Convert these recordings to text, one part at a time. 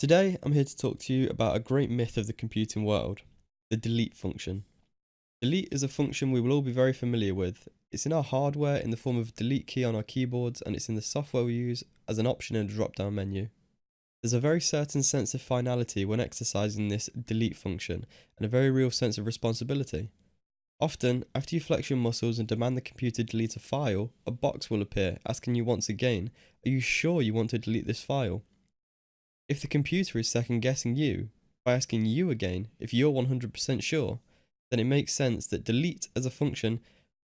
Today, I'm here to talk to you about a great myth of the computing world, the delete function. Delete is a function we will all be very familiar with. It's in our hardware in the form of a delete key on our keyboards, and it's in the software we use as an option in a drop-down menu. There's a very certain sense of finality when exercising this delete function, and a very real sense of responsibility. Often, after you flex your muscles and demand the computer delete a file, a box will appear asking you once again, are you sure you want to delete this file? If the computer is second guessing you by asking you again if you're 100% sure, then it makes sense that delete as a function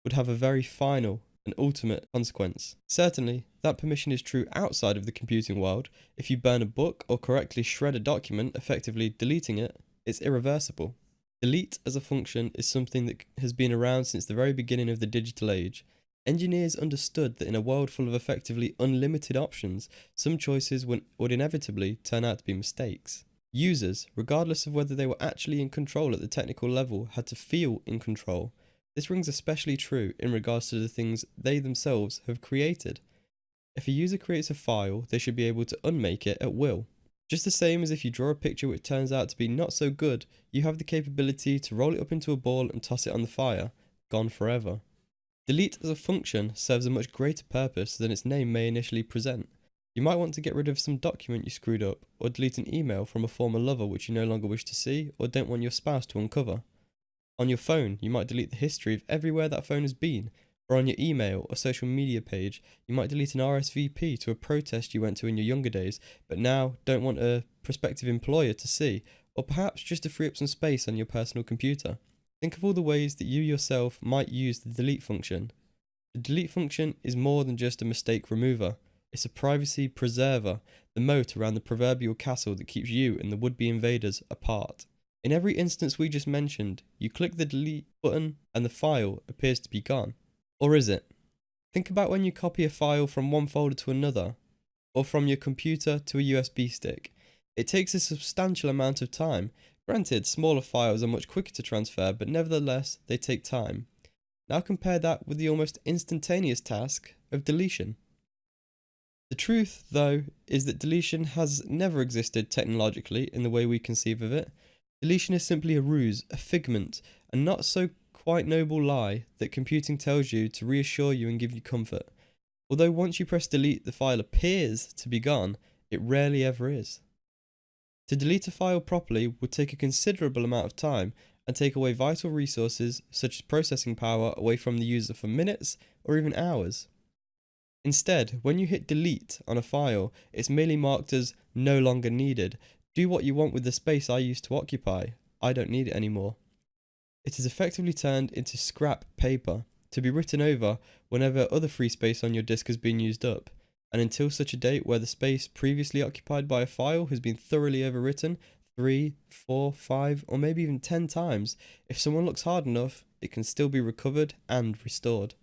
would have a very final and ultimate consequence. Certainly, that permission is true outside of the computing world. If you burn a book or correctly shred a document, effectively deleting it, it's irreversible. Delete as a function is something that has been around since the very beginning of the digital age. Engineers understood that in a world full of effectively unlimited options, some choices would inevitably turn out to be mistakes. Users, regardless of whether they were actually in control at the technical level, had to feel in control. This rings especially true in regards to the things they themselves have created. If a user creates a file, they should be able to unmake it at will. Just the same as if you draw a picture which turns out to be not so good, you have the capability to roll it up into a ball and toss it on the fire, gone forever. Delete as a function serves a much greater purpose than its name may initially present. You might want to get rid of some document you screwed up, or delete an email from a former lover which you no longer wish to see or don't want your spouse to uncover. On your phone, you might delete the history of everywhere that phone has been, or on your email or social media page, you might delete an RSVP to a protest you went to in your younger days, but now don't want a prospective employer to see, or perhaps just to free up some space on your personal computer. Think of all the ways that you yourself might use the delete function. The delete function is more than just a mistake remover. It's a privacy preserver, the moat around the proverbial castle that keeps you and the would-be invaders apart. In every instance we just mentioned, you click the delete button and the file appears to be gone. Or is it? Think about when you copy a file from one folder to another, or from your computer to a USB stick. It takes a substantial amount of time. Granted, smaller files are much quicker to transfer, but nevertheless, they take time. Now compare that with the almost instantaneous task of deletion. The truth, though, is that deletion has never existed technologically in the way we conceive of it. Deletion is simply a ruse, a figment, a not so quite noble lie that computing tells you to reassure you and give you comfort. Although once you press delete, the file appears to be gone, it rarely ever is. To delete a file properly would take a considerable amount of time and take away vital resources such as processing power away from the user for minutes or even hours. Instead, when you hit delete on a file, it's merely marked as no longer needed. Do what you want with the space I used to occupy. I don't need it anymore. It is effectively turned into scrap paper, to be written over whenever other free space on your disk has been used up, and until such a date where the space previously occupied by a file has been thoroughly overwritten 3, 4, 5, or maybe even 10 times, if someone looks hard enough, it can still be recovered and restored.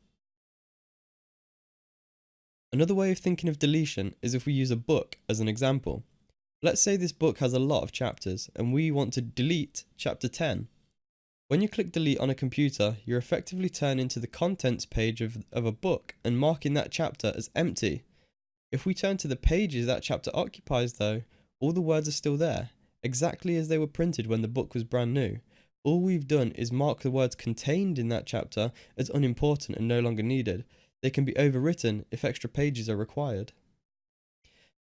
Another way of thinking of deletion is if we use a book as an example. Let's say this book has a lot of chapters, and we want to delete chapter 10. When you click delete on a computer, you're effectively turning to the contents page of a book and marking that chapter as empty. If we turn to the pages that chapter occupies though, all the words are still there, exactly as they were printed when the book was brand new. All we've done is mark the words contained in that chapter as unimportant and no longer needed. They can be overwritten if extra pages are required.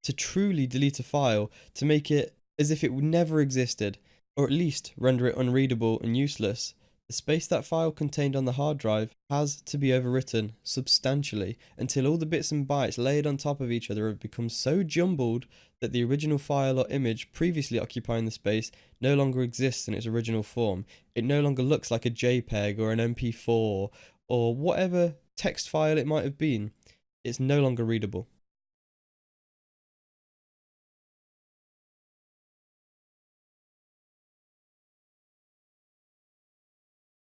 To truly delete a file, to make it as if it never existed, or at least render it unreadable and useless, the space that file contained on the hard drive has to be overwritten substantially until all the bits and bytes laid on top of each other have become so jumbled that the original file or image previously occupying the space no longer exists in its original form. It no longer looks like a JPEG or an MP4 or whatever text file it might have been. It's no longer readable.